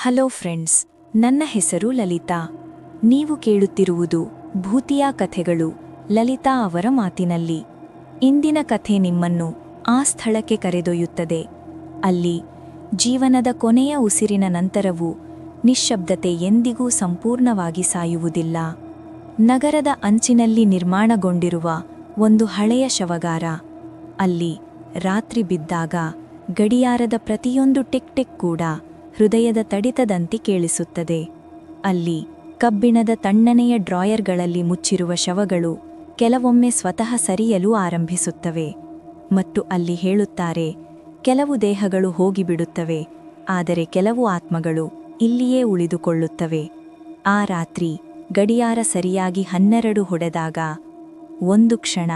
Hello friends, ನನ್ನ ಹೆಸರು ಲಲಿತಾ. ನೀವು ಕೇಳುತ್ತಿರುವುದು ಭೂತಿಯಾ ಕಥೆಗಳು, ಲಲಿತಾ ಅವರ ಮಾತಿನಲ್ಲಿ. ಇಂದಿನ ಕಥೆ ನಿಮ್ಮನ್ನು ಆ ಸ್ಥಳಕ್ಕೆ ಕರೆದೊಯ್ಯುತ್ತದೆ. ಅಲ್ಲಿ ಜೀವನದ ಕೊನೆಯ ಉಸಿರಿನ ನಂತರವೂ ನಿಶ್ಶಬ್ದತೆ ಎಂದಿಗೂ ಸಂಪೂರ್ಣವಾಗಿ ಸಾಯುವುದಿಲ್ಲ. ನಗರದ ಅಂಚಿನಲ್ಲಿ ನಿರ್ಮಾಣಗೊಂಡಿರುವ ಒಂದು ಹಳೆಯ ಶವಗಾರ. ಅಲ್ಲಿ ರಾತ್ರಿ ಬಿದ್ದಾಗ ಗಡಿಯಾರದ ಪ್ರತಿಯೊಂದು ಟಿಕ್ ಟಿಕ್ ಕೂಡ ಹೃದಯದ ತಡಿತದಂತೆ ಕೇಳಿಸುತ್ತದೆ. ಅಲ್ಲಿ ಕಬ್ಬಿಣದ ತಣ್ಣನೆಯ ಡ್ರಾಯರ್ಗಳಲ್ಲಿ ಮುಚ್ಚಿರುವ ಶವಗಳು ಕೆಲವೊಮ್ಮೆ ಸ್ವತಃ ಸರಿಯಲು ಆರಂಭಿಸುತ್ತವೆ. ಮತ್ತು ಅಲ್ಲಿ ಹೇಳುತ್ತಾರೆ, ಕೆಲವು ದೇಹಗಳು ಹೋಗಿಬಿಡುತ್ತವೆ, ಆದರೆ ಕೆಲವು ಆತ್ಮಗಳು ಇಲ್ಲಿಯೇ ಉಳಿದುಕೊಳ್ಳುತ್ತವೆ. ಆ ರಾತ್ರಿ ಗಡಿಯಾರ ಸರಿಯಾಗಿ 12 ಹೊಡೆದಾಗ ಒಂದು ಕ್ಷಣ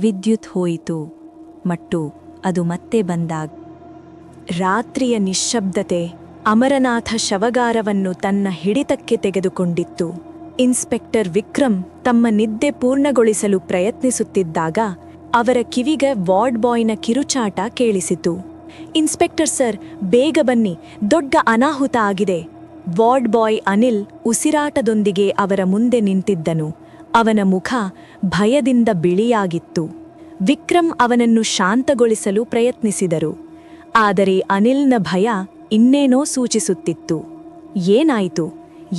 ವಿದ್ಯುತ್ ಹೋಯಿತು. ಮತ್ತು ಅದು ಮತ್ತೆ ಬಂದಾಗ ರಾತ್ರಿಯ ನಿಶ್ಶಬ್ದತೆ ಅಮರನಾಥ ಶವಗಾರವನ್ನು ತನ್ನ ಹಿಡಿತಕ್ಕೆ ತೆಗೆದುಕೊಂಡಿತ್ತು. ಇನ್ಸ್ಪೆಕ್ಟರ್ ವಿಕ್ರಮ್ ತಮ್ಮ ನಿದ್ದೆ ಪೂರ್ಣಗೊಳಿಸಲು ಪ್ರಯತ್ನಿಸುತ್ತಿದ್ದಾಗ ಅವರ ಕಿವಿಗೆ ವಾರ್ಡ್ ಬಾಯ್ನ ಕಿರುಚಾಟ ಕೇಳಿಸಿತು. ಇನ್ಸ್ಪೆಕ್ಟರ್ ಸರ್, ಬೇಗ ಬನ್ನಿ, ದೊಡ್ಡ ಅನಾಹುತ ಆಗಿದೆ. ವಾರ್ಡ್ ಬಾಯ್ ಅನಿಲ್ ಉಸಿರಾಟದೊಂದಿಗೆ ಅವರ ಮುಂದೆ ನಿಂತಿದ್ದನು. ಅವನ ಮುಖ ಭಯದಿಂದ ಬಿಳಿಯಾಗಿತ್ತು. ವಿಕ್ರಮ್ ಅವನನ್ನು ಶಾಂತಗೊಳಿಸಲು ಪ್ರಯತ್ನಿಸಿದರು, ಆದರೆ ಅನಿಲ್ನ ಭಯ ಇನ್ನೇನೋ ಸೂಚಿಸುತ್ತಿತ್ತು. ಏನಾಯಿತು?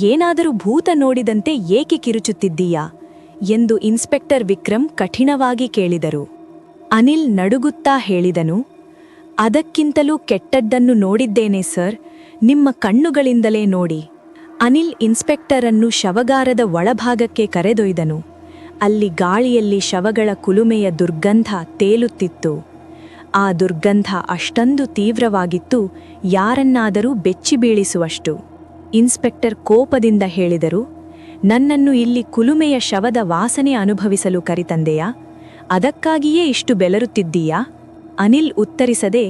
ಏನಾದರೂ ಭೂತ ನೋಡಿದಂತೆ ಏಕೆ ಕಿರುಚುತ್ತಿದ್ದೀಯಾ ಎಂದು ಇನ್ಸ್ಪೆಕ್ಟರ್ ವಿಕ್ರಮ್ ಕಠಿಣವಾಗಿ ಕೇಳಿದರು. ಅನಿಲ್ ನಡುಗುತ್ತಾ ಹೇಳಿದನು, ಅದಕ್ಕಿಂತಲೂ ಕೆಟ್ಟದ್ದನ್ನು ನೋಡಿದ್ದೇನೆ ಸರ್, ನಿಮ್ಮ ಕಣ್ಣುಗಳಿಂದಲೇ ನೋಡಿ. ಅನಿಲ್ ಇನ್ಸ್ಪೆಕ್ಟರನ್ನು ಶವಗಾರದ ಒಳಭಾಗಕ್ಕೆ ಕರೆದೊಯ್ದನು. ಅಲ್ಲಿ ಗಾಳಿಯಲ್ಲಿ ಶವಗಳ ಕುಲುಮೆಯ ದುರ್ಗಂಧ ತೇಲುತ್ತಿತ್ತು. ಆ ದುರ್ಗಂಧ ಅಷ್ಟೊಂದು ತೀವ್ರವಾಗಿತ್ತು, ಯಾರನ್ನಾದರೂ ಬೆಚ್ಚಿಬೀಳಿಸುವಷ್ಟು. ಇನ್ಸ್ಪೆಕ್ಟರ್ ಕೋಪದಿಂದ ಹೇಳಿದರು, ನನ್ನನ್ನು ಇಲ್ಲಿ ಕುಲುಮೆಯ ಶವದ ವಾಸನೆ ಅನುಭವಿಸಲು ಕರಿತಂದೆಯಾ? ಅದಕ್ಕಾಗಿಯೇ ಇಷ್ಟು ಬೆಲರುತ್ತಿದ್ದೀಯಾ? ಅನಿಲ್ ಉತ್ತರಿಸದೆ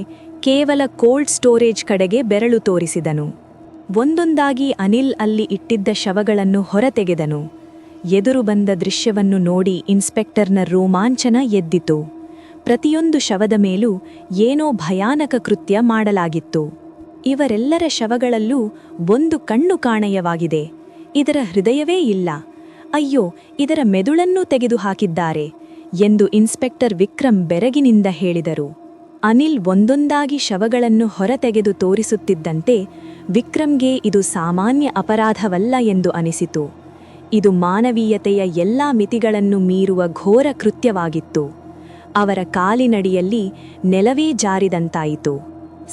ಕೇವಲ ಕೋಲ್ಡ್ ಸ್ಟೋರೇಜ್ ಕಡೆಗೆ ಬೆರಳು ತೋರಿಸಿದನು. ಒಂದೊಂದಾಗಿ ಅನಿಲ್ ಅಲ್ಲಿ ಇಟ್ಟಿದ್ದ ಶವಗಳನ್ನು ಹೊರತೆಗೆದನು. ಎದುರು ಬಂದ ದೃಶ್ಯವನ್ನು ನೋಡಿ ಇನ್ಸ್ಪೆಕ್ಟರ್ನ ರೋಮಾಂಚನ ಎದ್ದಿತು. ಪ್ರತಿಯೊಂದು ಶವದ ಮೇಲೂ ಏನೋ ಭಯಾನಕ ಕೃತ್ಯ ಮಾಡಲಾಗಿತ್ತು. ಇವರೆಲ್ಲರ ಶವಗಳಲ್ಲೂ ಒಂದು ಕಣ್ಣು ಕಾಣೆಯವಾಗಿದೆ. ಇದರ ಹೃದಯವೇ ಇಲ್ಲ. ಅಯ್ಯೋ, ಇದರ ಮೆದುಳನ್ನೂ ತೆಗೆದುಹಾಕಿದ್ದಾರೆ ಎಂದು ಇನ್ಸ್ಪೆಕ್ಟರ್ ವಿಕ್ರಮ್ ಬೆರಗಿನಿಂದ ಹೇಳಿದರು. ಅನಿಲ್ ಒಂದೊಂದಾಗಿ ಶವಗಳನ್ನು ಹೊರತೆಗೆದು ತೋರಿಸುತ್ತಿದ್ದಂತೆ ವಿಕ್ರಮ್ಗೆ ಇದು ಸಾಮಾನ್ಯ ಅಪರಾಧವಲ್ಲ ಎಂದು ಅನಿಸಿತು. ಇದು ಮಾನವೀಯತೆಯ ಎಲ್ಲಾ ಮಿತಿಗಳನ್ನು ಮೀರುವ ಘೋರ ಕೃತ್ಯವಾಗಿತ್ತು. ಅವರ ಕಾಲಿನಡಿಯಲ್ಲಿ ನೆಲವೇ ಜಾರಿದಂತಾಯಿತು.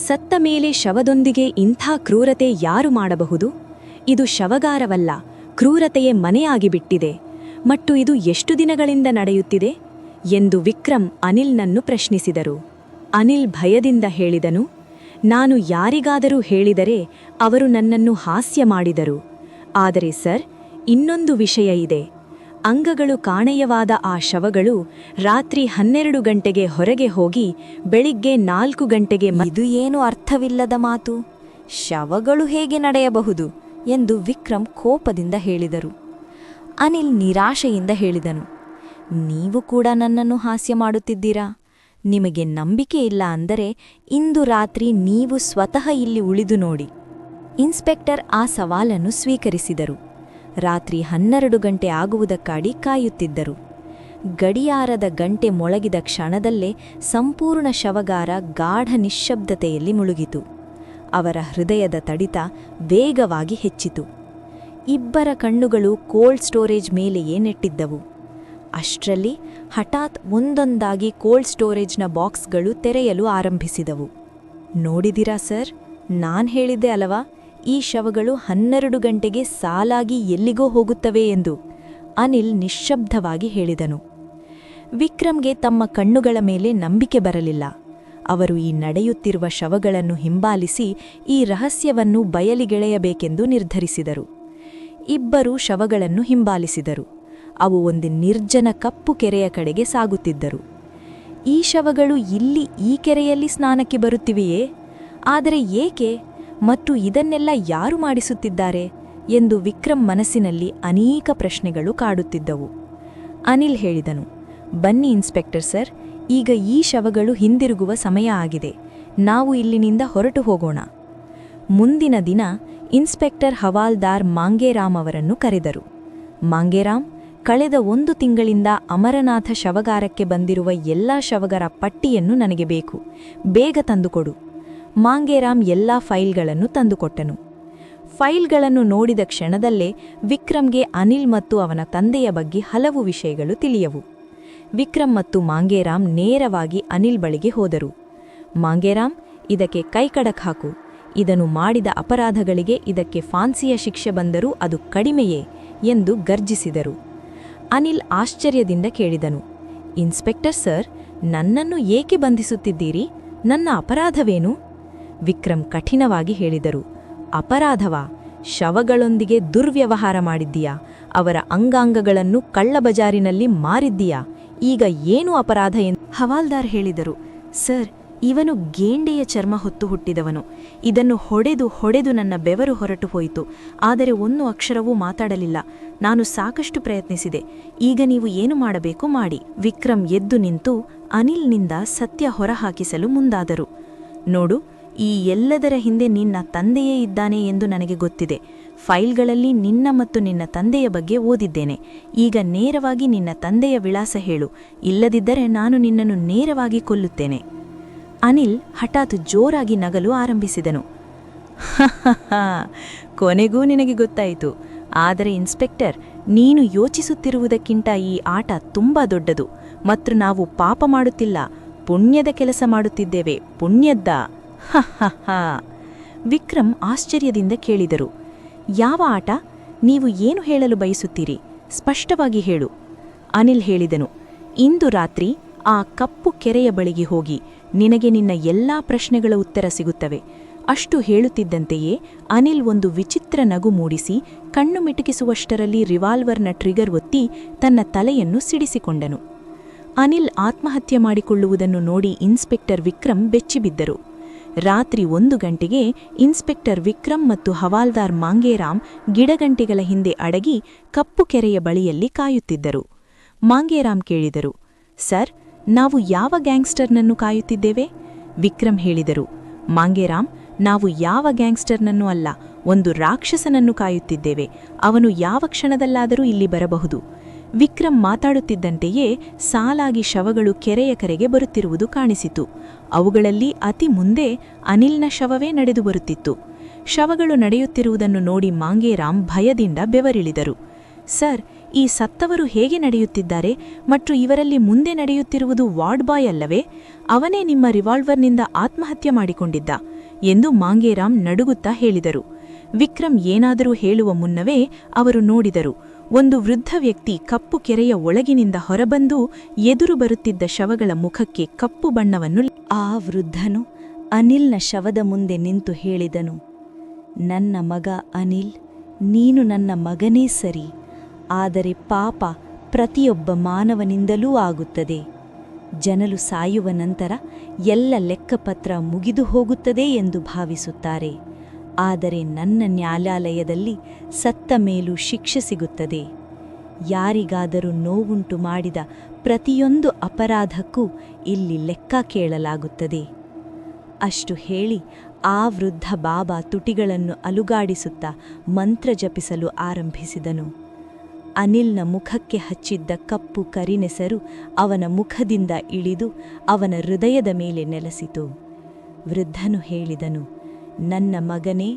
ಸತ್ತ ಮೇಲೆ ಶವದೊಂದಿಗೆ ಇಂಥ ಕ್ರೂರತೆ ಯಾರು ಮಾಡಬಹುದು? ಇದು ಶವಗಾರವಲ್ಲ, ಕ್ರೂರತೆಯೇ ಮನೆಯಾಗಿಬಿಟ್ಟಿದೆ. ಮತ್ತು ಇದು ಎಷ್ಟು ದಿನಗಳಿಂದ ನಡೆಯುತ್ತಿದೆ ಎಂದು ವಿಕ್ರಮ್ ಅನಿಲ್ನನ್ನು ಪ್ರಶ್ನಿಸಿದರು. ಅನಿಲ್ ಭಯದಿಂದ ಹೇಳಿದನು, ನಾನು ಯಾರಿಗಾದರೂ ಹೇಳಿದರೆ ಅವರು ನನ್ನನ್ನು ಹಾಸ್ಯ ಮಾಡಿದರು. ಆದರೆ ಸರ್, ಇನ್ನೊಂದು ವಿಷಯ ಇದೆ. ಅಂಗಗಳು ಕಾಣೆಯವಾದ ಆ ಶವಗಳು ರಾತ್ರಿ 12 ಗಂಟೆಗೆ ಹೊರಗೆ ಹೋಗಿ ಬೆಳಿಗ್ಗೆ 4 ಗಂಟೆಗೆ ಇದು ಏನು ಅರ್ಥವಿಲ್ಲದ ಮಾತು? ಶವಗಳು ಹೇಗೆ ನಡೆಯಬಹುದು ಎಂದು ವಿಕ್ರಮ್ ಕೋಪದಿಂದ ಹೇಳಿದರು. ಅನಿಲ್ ನಿರಾಶೆಯಿಂದ ಹೇಳಿದನು, ನೀವು ಕೂಡ ನನ್ನನ್ನು ಹಾಸ್ಯ ಮಾಡುತ್ತಿದ್ದೀರಾ? ನಿಮಗೆ ನಂಬಿಕೆ ಇಲ್ಲ ಅಂದರೆ ಇಂದು ರಾತ್ರಿ ನೀವು ಸ್ವತಃ ಇಲ್ಲಿ ಉಳಿದು ನೋಡಿ. ಇನ್ಸ್ಪೆಕ್ಟರ್ ಆ ಸವಾಲನ್ನು ಸ್ವೀಕರಿಸಿದರು. ರಾತ್ರಿ 12 ಗಂಟೆ ಆಗುವುದಕ್ಕಾಗಿ ಕಾಯುತ್ತಿದ್ದರು. ಗಡಿಯಾರದ ಗಂಟೆ ಮೊಳಗಿದ ಕ್ಷಣದಲ್ಲೇ ಸಂಪೂರ್ಣ ಶವಗಾರ ಗಾಢ ನಿಶ್ಶಬ್ದತೆಯಲ್ಲಿ ಮುಳುಗಿತು. ಅವರ ಹೃದಯದ ತಡಿತ ವೇಗವಾಗಿ ಹೆಚ್ಚಿತು. ಇಬ್ಬರ ಕಣ್ಣುಗಳು ಕೋಲ್ಡ್ ಸ್ಟೋರೇಜ್ ಮೇಲೆಯೇ ನೆಟ್ಟಿದ್ದವು. ಅಷ್ಟರಲ್ಲಿ ಹಠಾತ್ ಒಂದೊಂದಾಗಿ ಕೋಲ್ಡ್ ಸ್ಟೋರೇಜ್ನ ಬಾಕ್ಸ್ಗಳು ತೆರೆಯಲು ಆರಂಭಿಸಿದವು. ನೋಡಿದಿರಾ ಸರ್, ನಾನ್ ಹೇಳಿದ್ದೆ ಅಲವಾ, ಈ ಶವಗಳು 12 ಗಂಟೆಗೆ ಸಾಲಾಗಿ ಎಲ್ಲಿಗೋ ಹೋಗುತ್ತವೆ ಎಂದು ಅನಿಲ್ ನಿಶ್ಶಬ್ದವಾಗಿ ಹೇಳಿದನು. ವಿಕ್ರಮ್ಗೆ ತಮ್ಮ ಕಣ್ಣುಗಳ ಮೇಲೆ ನಂಬಿಕೆ ಬರಲಿಲ್ಲ. ಅವರು ಈ ನಡೆಯುತ್ತಿರುವ ಶವಗಳನ್ನು ಹಿಂಬಾಲಿಸಿ ಈ ರಹಸ್ಯವನ್ನು ಬಯಲಿಗೆಳೆಯಬೇಕೆಂದು ನಿರ್ಧರಿಸಿದರು. ಇಬ್ಬರೂ ಶವಗಳನ್ನು ಹಿಂಬಾಲಿಸಿದರು. ಅವು ಒಂದು ನಿರ್ಜನ ಕಪ್ಪು ಕೆರೆಯ ಕಡೆಗೆ ಸಾಗುತ್ತಿದ್ದರು. ಈ ಶವಗಳು ಇಲ್ಲಿ ಈ ಕೆರೆಯಲ್ಲಿ ಸ್ನಾನಕ್ಕೆ ಬರುತ್ತಿವೆಯೇ? ಆದರೆ ಏಕೆ? ಮತ್ತು ಇದನ್ನೆಲ್ಲ ಯಾರು ಮಾಡಿಸುತ್ತಿದ್ದಾರೆ ಎಂದು ವಿಕ್ರಮ್ ಮನಸ್ಸಿನಲ್ಲಿ ಅನೇಕ ಪ್ರಶ್ನೆಗಳು ಕಾಡುತ್ತಿದ್ದವು. ಅನಿಲ್ ಹೇಳಿದನು, ಬನ್ನಿ ಇನ್ಸ್ಪೆಕ್ಟರ್ ಸರ್, ಈಗ ಈ ಶವಗಳು ಹಿಂದಿರುಗುವ ಸಮಯ ಆಗಿದೆ. ನಾವು ಇಲ್ಲಿನಿಂದ ಹೊರಟು ಹೋಗೋಣ. ಮುಂದಿನ ದಿನ ಇನ್ಸ್ಪೆಕ್ಟರ್ ಹವಾಲ್ದಾರ್ ಮಾಂಗೇರಾಮ್ ಅವರನ್ನು ಕರೆದರು. ಮಾಂಗೇರಾಮ್, ಕಳೆದ 1 ತಿಂಗಳಿಂದ ಅಮರನಾಥ ಶವಗಾರಕ್ಕೆ ಬಂದಿರುವ ಎಲ್ಲಾ ಶವಗಳ ಪಟ್ಟಿಯನ್ನು ನನಗೆ ಬೇಕು, ಬೇಗ ತಂದುಕೊಡು. ಮಾಂಗೇರಾಮ್ ಎಲ್ಲಾ ಫೈಲ್ಗಳನ್ನು ತಂದುಕೊಟ್ಟನು. ಫೈಲ್ಗಳನ್ನು ನೋಡಿದ ಕ್ಷಣದಲ್ಲೇ ವಿಕ್ರಮ್ಗೆ ಅನಿಲ್ ಮತ್ತು ಅವನ ತಂದೆಯ ಬಗ್ಗೆ ಹಲವು ವಿಷಯಗಳು ತಿಳಿಯವು. ವಿಕ್ರಮ್ ಮತ್ತು ಮಾಂಗೇರಾಮ್ ನೇರವಾಗಿ ಅನಿಲ್ ಬಳಿಗೆ ಹೋದರು. ಮಾಂಗೇರಾಮ್, ಇದಕ್ಕೆ ಕೈಕಡಕ್ ಹಾಕು. ಇದನ್ನು ಮಾಡಿದ ಅಪರಾಧಗಳಿಗೆ ಇದಕ್ಕೆ ಫಾನ್ಸಿಯ ಶಿಕ್ಷೆ ಬಂದರೂ ಅದು ಕಡಿಮೆಯೇ ಎಂದು ಗರ್ಜಿಸಿದರು. ಅನಿಲ್ ಆಶ್ಚರ್ಯದಿಂದ ಕೇಳಿದನು, ಇನ್ಸ್ಪೆಕ್ಟರ್ ಸರ್, ನನ್ನನ್ನು ಏಕೆ ಬಂಧಿಸುತ್ತಿದ್ದೀರಿ? ನನ್ನ ಅಪರಾಧವೇನು? ವಿಕ್ರಮ್ ಕಠಿಣವಾಗಿ ಹೇಳಿದರು, ಅಪರಾಧವಾ? ಶವಗಳೊಂದಿಗೆ ದುರ್ವ್ಯವಹಾರ ಮಾಡಿದ್ದೀಯಾ? ಅವರ ಅಂಗಾಂಗಗಳನ್ನು ಕಳ್ಳಬಜಾರಿನಲ್ಲಿ ಮಾರಿದ್ದೀಯಾ? ಈಗ ಏನು ಅಪರಾಧ ಎಂದು ಹವಾಲ್ದಾರ್ ಹೇಳಿದರು. ಸರ್, ಇವನು ಗೇಂಡೆಯ ಚರ್ಮ ಹೊತ್ತು ಹುಟ್ಟಿದವನು. ಇದನ್ನು ಹೊಡೆದು ನನ್ನ ಬೆವರು ಹೊರಟು ಹೋಯಿತು. ಆದರೆ 1 ಅಕ್ಷರವೂ ಮಾತಾಡಲಿಲ್ಲ. ನಾನು ಸಾಕಷ್ಟು ಪ್ರಯತ್ನಿಸಿದೆ. ಈಗ ನೀವು ಏನು ಮಾಡಬೇಕು ಮಾಡಿ. ವಿಕ್ರಮ್ ಎದ್ದು ನಿಂತು ಅನಿಲ್ನಿಂದ ಸತ್ಯ ಹೊರಹಾಕಿಸಲು ಮುಂದಾದರು. ನೋಡು, ಈ ಎಲ್ಲದರ ಹಿಂದೆ ನಿನ್ನ ತಂದೆಯೇ ಇದ್ದಾನೆ ಎಂದು ನನಗೆ ಗೊತ್ತಿದೆ. ಫೈಲ್ಗಳಲ್ಲಿ ನಿನ್ನ ಮತ್ತು ನಿನ್ನ ತಂದೆಯ ಬಗ್ಗೆ ಓದಿದ್ದೇನೆ. ಈಗ ನೇರವಾಗಿ ನಿನ್ನ ತಂದೆಯ ವಿಳಾಸ ಹೇಳು, ಇಲ್ಲದಿದ್ದರೆ ನಾನು ನಿನ್ನನ್ನು ನೇರವಾಗಿ ಕೊಲ್ಲುತ್ತೇನೆ. ಅನಿಲ್ ಹಠಾತ್ ಜೋರಾಗಿ ನಗಲು ಆರಂಭಿಸಿದನು. ಕೊನೆಗೂ ನಿನಗೆ ಗೊತ್ತಾಯಿತು. ಆದರೆ ಇನ್ಸ್ಪೆಕ್ಟರ್, ನೀನು ಯೋಚಿಸುತ್ತಿರುವುದಕ್ಕಿಂತ ಈ ಆಟ ತುಂಬಾ ದೊಡ್ಡದು. ಮತ್ತು ನಾವು ಪಾಪ ಮಾಡುತ್ತಿಲ್ಲ, ಪುಣ್ಯದ ಕೆಲಸ ಮಾಡುತ್ತಿದ್ದೇವೆ. ಪುಣ್ಯದ್ದ. ವಿಕ್ರಮ್ ಆಶ್ಚರ್ಯದಿಂದ ಕೇಳಿದರು. ಯಾವ ಆಟ? ನೀವು ಏನು ಹೇಳಲು ಬಯಸುತ್ತೀರಿ? ಸ್ಪಷ್ಟವಾಗಿ ಹೇಳು. ಅನಿಲ್ ಹೇಳಿದನು, ಇಂದು ರಾತ್ರಿ ಆ ಕಪ್ಪು ಕೆರೆಯ ಬಳಿಗೆ ಹೋಗಿ, ನಿನಗೆ ನಿನ್ನ ಎಲ್ಲಾ ಪ್ರಶ್ನೆಗಳ ಉತ್ತರ ಸಿಗುತ್ತವೆ. ಅಷ್ಟು ಹೇಳುತ್ತಿದ್ದಂತೆಯೇ ಅನಿಲ್ ಒಂದು ವಿಚಿತ್ರ ನಗು ಮೂಡಿಸಿ ಕಣ್ಣು ಮಿಟುಕಿಸುವಷ್ಟರಲ್ಲಿ ರಿವಾಲ್ವರ್ನ ಟ್ರಿಗರ್ ಒತ್ತಿ ತನ್ನ ತಲೆಯನ್ನು ಸಿಡಿಸಿಕೊಂಡನು. ಅನಿಲ್ ಆತ್ಮಹತ್ಯೆ ಮಾಡಿಕೊಳ್ಳುವುದನ್ನು ನೋಡಿ ಇನ್ಸ್ಪೆಕ್ಟರ್ ವಿಕ್ರಮ್ ಬೆಚ್ಚಿಬಿದ್ದರು. ರಾತ್ರಿ 1 ಗಂಟೆಗೆ ಇನ್ಸ್ಪೆಕ್ಟರ್ ವಿಕ್ರಮ್ ಮತ್ತು ಹವಾಲ್ದಾರ್ ಮಾಂಗೇರಾಮ್ ಗಿಡಗಂಟಿಗಳ ಹಿಂದೆ ಅಡಗಿ ಕಪ್ಪು ಕೆರೆಯ ಬಳಿಯಲ್ಲಿ ಕಾಯುತ್ತಿದ್ದರು. ಮಾಂಗೇರಾಮ್ ಕೇಳಿದರು, ಸರ್, ನಾವು ಯಾವ ಗ್ಯಾಂಗ್ಸ್ಟರ್ನನ್ನು ಕಾಯುತ್ತಿದ್ದೇವೆ? ವಿಕ್ರಮ್ ಹೇಳಿದರು, ಮಾಂಗೇರಾಮ್, ನಾವು ಯಾವ ಗ್ಯಾಂಗ್ಸ್ಟರ್ನನ್ನೂ ಅಲ್ಲ, ಒಂದು ರಾಕ್ಷಸನನ್ನು ಕಾಯುತ್ತಿದ್ದೇವೆ. ಅವನು ಯಾವ ಕ್ಷಣದಲ್ಲಾದರೂ ಇಲ್ಲಿ ಬರಬಹುದು. ವಿಕ್ರಮ್ ಮಾತಾಡುತ್ತಿದ್ದಂತೆಯೇ ಸಾಲಾಗಿ ಶವಗಳು ಕೆರೆಯ ಕರೆಗೆ ಬರುತ್ತಿರುವುದು ಕಾಣಿಸಿತು. ಅವುಗಳಲ್ಲಿ ಅತಿ ಮುಂದೆ ಅನಿಲ್ನ ಶವವೇ ನಡೆದು ಬರುತ್ತಿತ್ತು. ಶವಗಳು ನಡೆಯುತ್ತಿರುವುದನ್ನು ನೋಡಿ ಮಾಂಗೇರಾಮ್ ಭಯದಿಂದ ಬೆವರಿಳಿದರು. ಸರ್, ಈ ಸತ್ತವರು ಹೇಗೆ ನಡೆಯುತ್ತಿದ್ದಾರೆ? ಮತ್ತು ಇವರಲ್ಲಿ ಮುಂದೆ ನಡೆಯುತ್ತಿರುವುದು ವಾರ್ಡ್ ಬಾಯ್ ಅಲ್ಲವೇ? ಅವನೇ ನಿಮ್ಮ ರಿವಾಲ್ವರ್ನಿಂದ ಆತ್ಮಹತ್ಯೆ ಮಾಡಿಕೊಂಡಿದ್ದ ಎಂದು ಮಾಂಗೇರಾಮ್ ನಡುಗುತ್ತಾ ಹೇಳಿದರು. ವಿಕ್ರಮ್ ಏನಾದರೂ ಹೇಳುವ ಮುನ್ನವೇ ಅವರು ನೋಡಿದರು. ಒಂದು ವೃದ್ಧ ವ್ಯಕ್ತಿ ಕಪ್ಪು ಕೆರೆಯ ಒಳಗಿನಿಂದ ಹೊರಬಂದು ಎದುರು ಬರುತ್ತಿದ್ದ ಶವಗಳ ಮುಖಕ್ಕೆ ಕಪ್ಪು ಬಣ್ಣವನ್ನು. ಆ ವೃದ್ಧನು ಅನಿಲ್ನ ಶವದ ಮುಂದೆ ನಿಂತು ಹೇಳಿದನು, ನನ್ನ ಮಗ ಅನಿಲ್, ನೀನು ನನ್ನ ಮಗನೇ ಸರಿ. ಆದರೆ ಪಾಪ ಪ್ರತಿಯೊಬ್ಬ ಮಾನವನಿಂದಲೂ ಆಗುತ್ತದೆ. ಜನರು ಸಾಯುವ ನಂತರ ಎಲ್ಲ ಲೆಕ್ಕಪತ್ರ ಮುಗಿದು ಹೋಗುತ್ತದೆ ಎಂದು ಭಾವಿಸುತ್ತಾರೆ. ಆದರೆ ನನ್ನ ನ್ಯಾಯಾಲಯದಲ್ಲಿ ಸತ್ತ ಮೇಲೂ ಶಿಕ್ಷೆ ಸಿಗುತ್ತದೆ. ಯಾರಿಗಾದರೂ ನೋವುಂಟು ಮಾಡಿದ ಪ್ರತಿಯೊಂದು ಅಪರಾಧಕ್ಕೂ ಇಲ್ಲಿ ಲೆಕ್ಕ ಕೇಳಲಾಗುತ್ತದೆ. ಅಷ್ಟು ಹೇಳಿ ಆ ವೃದ್ಧ ಬಾಬಾ ತುಟಿಗಳನ್ನು ಅಲುಗಾಡಿಸುತ್ತಾ ಮಂತ್ರ ಜಪಿಸಲು ಆರಂಭಿಸಿದನು. ಅನಿಲ್ನ ಮುಖಕ್ಕೆ ಹಚ್ಚಿದ್ದ ಕಪ್ಪು ಕರಿನೆಸರು ಅವನ ಮುಖದಿಂದ ಇಳಿದು ಅವನ ಹೃದಯದ ಮೇಲೆ ನೆಲೆಸಿತು. ವೃದ್ಧನು ಹೇಳಿದನು, ನನ್ನ ಮಗನೇ,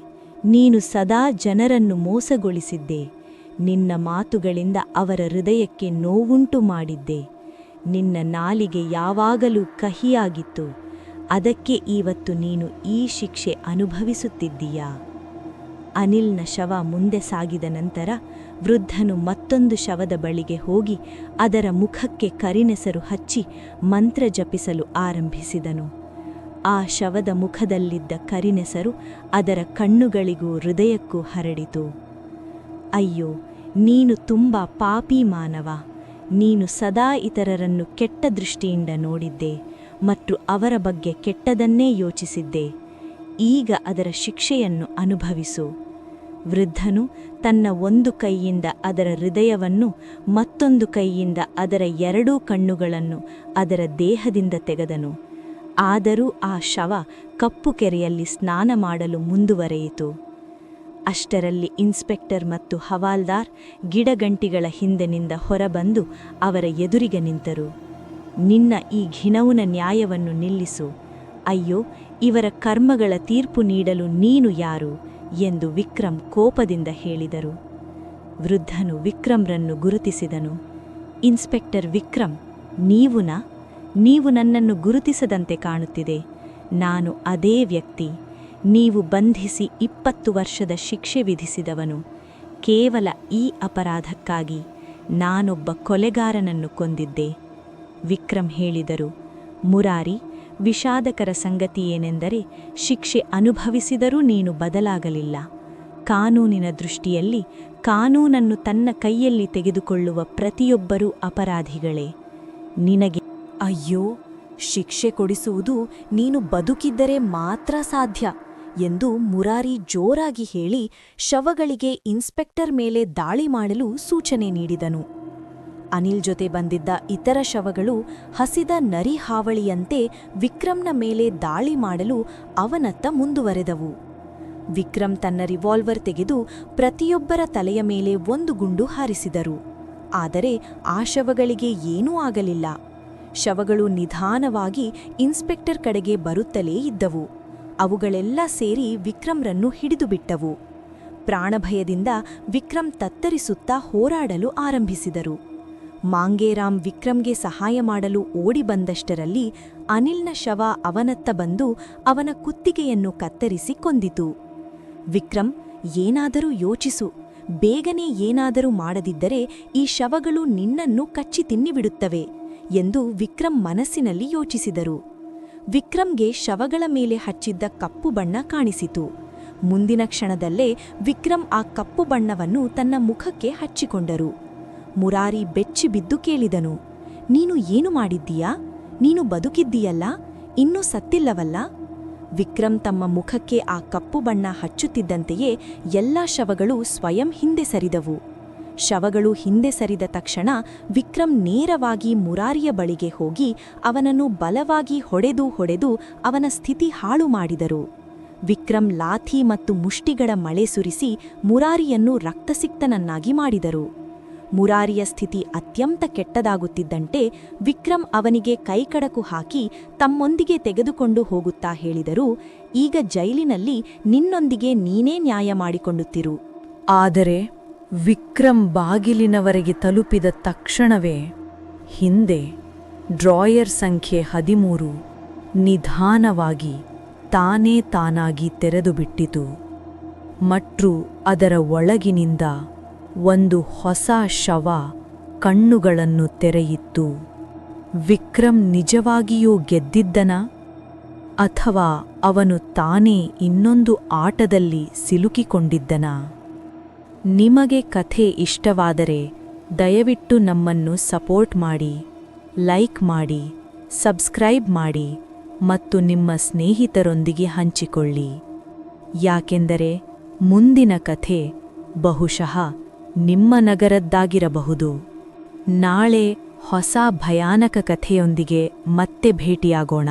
ನೀನು ಸದಾ ಜನರನ್ನು ಮೋಸಗೊಳಿಸಿದ್ದೆ. ನಿನ್ನ ಮಾತುಗಳಿಂದ ಅವರ ಹೃದಯಕ್ಕೆ ನೋವುಂಟು ಮಾಡಿದ್ದೆ. ನಿನ್ನ ನಾಲಿಗೆ ಯಾವಾಗಲೂ ಕಹಿಯಾಗಿತ್ತು. ಅದಕ್ಕೆ ಇವತ್ತು ನೀನು ಈ ಶಿಕ್ಷೆ ಅನುಭವಿಸುತ್ತಿದ್ದೀಯಾ? ಅನಿಲ್ನ ಶವ ಮುಂದೆ ಸಾಗಿದ ನಂತರ ವೃದ್ಧನು ಮತ್ತೊಂದು ಶವದ ಬಳಿಗೆ ಹೋಗಿ ಅದರ ಮುಖಕ್ಕೆ ಕರಿನೆಸರು ಹಚ್ಚಿ ಮಂತ್ರ ಜಪಿಸಲು ಆರಂಭಿಸಿದನು. ಆ ಶವದ ಮುಖದಲ್ಲಿದ್ದ ಕರಿನೆಸರು ಅದರ ಕಣ್ಣುಗಳಿಗೂ ಹೃದಯಕ್ಕೂ ಹರಡಿತು. ಅಯ್ಯೋ, ನೀನು ತುಂಬಾ ಪಾಪಿ ಮಾನವ. ನೀನು ಸದಾ ಇತರರನ್ನು ಕೆಟ್ಟ ದೃಷ್ಟಿಯಿಂದ ನೋಡಿದ್ದೆ ಮತ್ತು ಅವರ ಬಗ್ಗೆ ಕೆಟ್ಟದನ್ನೇ ಯೋಚಿಸಿದ್ದೆ. ಈಗ ಅದರ ಶಿಕ್ಷೆಯನ್ನು ಅನುಭವಿಸು. ವೃದ್ಧನು ತನ್ನ ಒಂದು ಕೈಯಿಂದ ಅದರ ಹೃದಯವನ್ನು, ಮತ್ತೊಂದು ಕೈಯಿಂದ ಅದರ 2 ಕಣ್ಣುಗಳನ್ನು ಅದರ ದೇಹದಿಂದ ತೆಗೆದನು. ಆದರೂ ಆ ಶವ ಕಪ್ಪು ಕೆರೆಯಲ್ಲಿ ಸ್ನಾನ ಮಾಡಲು ಮುಂದುವರೆಯಿತು. ಅಷ್ಟರಲ್ಲಿ ಇನ್ಸ್ಪೆಕ್ಟರ್ ಮತ್ತು ಹವಾಲ್ದಾರ್ ಗಿಡಗಂಟಿಗಳ ಹಿಂದಿನಿಂದ ಹೊರಬಂದು ಅವರ ಎದುರಿಗೆ ನಿಂತರು. ನಿನ್ನ ಈ ಘಿನೌನ ನ್ಯಾಯವನ್ನು ನಿಲ್ಲಿಸು. ಅಯ್ಯೋ, ಇವರ ಕರ್ಮಗಳ ತೀರ್ಪು ನೀಡಲು ನೀನು ಯಾರು ಎಂದು ವಿಕ್ರಮ್ ಕೋಪದಿಂದ ಹೇಳಿದರು. ವೃದ್ಧನು ವಿಕ್ರಮ್ರನ್ನು ಗುರುತಿಸಿದನು. ಇನ್ಸ್ಪೆಕ್ಟರ್ ವಿಕ್ರಮ್, ನೀವು ನನ್ನನ್ನು ಗುರುತಿಸದಂತೆ ಕಾಣುತ್ತಿದೆ. ನಾನು ಅದೇ ವ್ಯಕ್ತಿ. ನೀವು ಬಂಧಿಸಿ 20 ವರ್ಷದ ಶಿಕ್ಷೆ ವಿಧಿಸಿದವನು. ಕೇವಲ ಈ ಅಪರಾಧಕ್ಕಾಗಿ ನಾನೊಬ್ಬ ಕೊಲೆಗಾರನನ್ನು ಕೊಂದಿದ್ದೆ. ವಿಕ್ರಮ್ ಹೇಳಿದರು. ಮುರಾರಿ, ವಿಷಾದಕರ ಸಂಗತಿಯೇನೆಂದರೆ ಶಿಕ್ಷೆ ಅನುಭವಿಸಿದರೂ ನೀನು ಬದಲಾಗಲಿಲ್ಲ. ಕಾನೂನಿನ ದೃಷ್ಟಿಯಲ್ಲಿ ಕಾನೂನನ್ನು ತನ್ನ ಕೈಯಲ್ಲಿ ತೆಗೆದುಕೊಳ್ಳುವ ಪ್ರತಿಯೊಬ್ಬರೂ ಅಪರಾಧಿಗಳೇ. ನಿನಗೆ ಅಯ್ಯೋ, ಶಿಕ್ಷೆ ಕೊಡಿಸುವುದು ನೀನು ಬದುಕಿದ್ದರೆ ಮಾತ್ರ ಸಾಧ್ಯ ಎಂದು ಮುರಾರಿ ಜೋರಾಗಿ ಹೇಳಿ ಶವಗಳಿಗೆ ಇನ್ಸ್ಪೆಕ್ಟರ್ ಮೇಲೆ ದಾಳಿ ಮಾಡಲು ಸೂಚನೆ ನೀಡಿದನು. ಅನಿಲ್ ಜೊತೆ ಬಂದಿದ್ದ ಇತರ ಶವಗಳು ಹಸಿದ ನರಿ ಹಾವಳಿಯಂತೆ ವಿಕ್ರಮ್ನ ಮೇಲೆ ದಾಳಿ ಮಾಡಲು ಅವನತ್ತ ಮುಂದುವರೆದವು. ವಿಕ್ರಮ್ ತನ್ನ ರಿವಾಲ್ವರ್ ತೆಗೆದು ಪ್ರತಿಯೊಬ್ಬರ ತಲೆಯ ಮೇಲೆ ಒಂದು ಗುಂಡು ಹಾರಿಸಿದರು. ಆದರೆ ಆ ಶವಗಳಿಗೆ ಏನೂ ಆಗಲಿಲ್ಲ. ಶವಗಳು ನಿಧಾನವಾಗಿ ಇನ್ಸ್ಪೆಕ್ಟರ್ ಕಡೆಗೆ ಬರುತ್ತಲೇ ಇದ್ದವು. ಅವುಗಳೆಲ್ಲ ಸೇರಿ ವಿಕ್ರಮ್ರನ್ನು ಹಿಡಿದುಬಿಟ್ಟವು. ಪ್ರಾಣಭಯದಿಂದ ವಿಕ್ರಮ್ ತತ್ತರಿಸುತ್ತಾ ಹೋರಾಡಲು ಆರಂಭಿಸಿದರು. ಮಾಂಗೇರಾಮ್ ವಿಕ್ರಮ್ಗೆ ಸಹಾಯ ಮಾಡಲು ಓಡಿ ಬಂದಷ್ಟರಲ್ಲಿ ಅನಿಲ್ನ ಶವ ಅವನತ್ತ ಬಂದು ಅವನ ಕುತ್ತಿಗೆಯನ್ನು ಕತ್ತರಿಸಿ ಕೊಂದಿತು. ವಿಕ್ರಮ್, ಏನಾದರೂ ಯೋಚಿಸು. ಬೇಗನೆ ಏನಾದರೂ ಮಾಡದಿದ್ದರೆ ಈ ಶವಗಳು ನಿನ್ನನ್ನು ಕಚ್ಚಿ ತಿನ್ನಿಬಿಡುತ್ತವೆ ಎಂದು ವಿಕ್ರಮ್ ಮನಸ್ಸಿನಲ್ಲಿ ಯೋಚಿಸಿದರು. ವಿಕ್ರಮ್ಗೆ ಶವಗಳ ಮೇಲೆ ಹಚ್ಚಿದ್ದ ಕಪ್ಪು ಬಣ್ಣ ಕಾಣಿಸಿತು. ಮುಂದಿನ ಕ್ಷಣದಲ್ಲೇ ವಿಕ್ರಮ್ ಆ ಕಪ್ಪು ಬಣ್ಣವನ್ನು ತನ್ನ ಮುಖಕ್ಕೆ ಹಚ್ಚಿಕೊಂಡರು. ಮುರಾರಿ ಬೆಚ್ಚಿಬಿದ್ದು ಕೇಳಿದನು, ನೀನು ಏನು ಮಾಡಿದ್ದೀಯಾ? ನೀನು ಬದುಕಿದ್ದೀಯಲ್ಲ, ಇನ್ನೂ ಸತ್ತಿಲ್ಲವಲ್ಲ? ವಿಕ್ರಮ್ ತಮ್ಮ ಮುಖಕ್ಕೆ ಆ ಕಪ್ಪು ಬಣ್ಣ ಹಚ್ಚುತ್ತಿದ್ದಂತೆಯೇ ಎಲ್ಲಾ ಶವಗಳು ಸ್ವಯಂ ಹಿಂದೆ ಸರಿದವು. ಶವಗಳು ಹಿಂದೆ ಸರಿದ ತಕ್ಷಣ ವಿಕ್ರಮ್ ನೇರವಾಗಿ ಮುರಾರಿಯ ಬಳಿಗೆ ಹೋಗಿ ಅವನನ್ನು ಬಲವಾಗಿ ಹೊಡೆದು ಅವನ ಸ್ಥಿತಿ ಹಾಳು ಮಾಡಿದರು. ವಿಕ್ರಮ್ ಲಾಥಿ ಮತ್ತು ಮುಷ್ಟಿಗಳ ಮಳೆ ಸುರಿಸಿ ಮುರಾರಿಯನ್ನು ರಕ್ತಸಿಕ್ತನನ್ನಾಗಿ ಮಾಡಿದರು. ಮುರಾರಿಯ ಸ್ಥಿತಿ ಅತ್ಯಂತ ಕೆಟ್ಟದಾಗುತ್ತಿದ್ದಂತೆ ವಿಕ್ರಮ್ ಅವನಿಗೆ ಕೈಕಡಕು ಹಾಕಿ ತಮ್ಮೊಂದಿಗೆ ತೆಗೆದುಕೊಂಡು ಹೋಗುತ್ತಾ ಹೇಳಿದರು, ಈಗ ಜೈಲಿನಲ್ಲಿ ನಿನ್ನೊಂದಿಗೆ ನೀನೇ ನ್ಯಾಯ ಮಾಡಿಕೊಂಡುತ್ತಿರು. ಆದರೆ ವಿಕ್ರಮ್ ಬಾಗಿಲಿನವರೆಗೆ ತಲುಪಿದ ತಕ್ಷಣವೇ ಹಿಂದೆ ಡ್ರಾಯರ್ ಸಂಖ್ಯೆ 13 ನಿಧಾನವಾಗಿ ತಾನಾಗಿ ತೆರೆದುಬಿಟ್ಟಿತು. ಮತ್ತು ಅದರ ಒಳಗಿನಿಂದ ಒಂದು ಹೊಸ ಶವ ಕಣ್ಣುಗಳನ್ನು ತೆರೆಯಿತ್ತು. ವಿಕ್ರಮ್ ನಿಜವಾಗಿಯೂ ಗೆದ್ದಿದ್ದನಾ? ಅಥವಾ ಅವನು ತಾನೇ ಇನ್ನೊಂದು ಆಟದಲ್ಲಿ ಸಿಲುಕಿಕೊಂಡಿದ್ದನಾ? ನಿಮಗೆ ಕಥೆ ಇಷ್ಟವಾದರೆ ದಯವಿಟ್ಟು ನಮ್ಮನ್ನು ಸಪೋರ್ಟ್ ಮಾಡಿ, ಲೈಕ್ ಮಾಡಿ, ಸಬ್ಸ್ಕ್ರೈಬ್ ಮಾಡಿ ಮತ್ತು ನಿಮ್ಮ ಸ್ನೇಹಿತರೊಂದಿಗೆ ಹಂಚಿಕೊಳ್ಳಿ. ಯಾಕೆಂದರೆ ಮುಂದಿನ ಕಥೆ ಬಹುಶಃ ನಿಮ್ಮ ನಗರದ್ದಾಗಿರಬಹುದು. ನಾಳೆ ಹೊಸ ಭಯಾನಕ ಕಥೆಯೊಂದಿಗೆ ಮತ್ತೆ ಭೇಟಿಯಾಗೋಣ.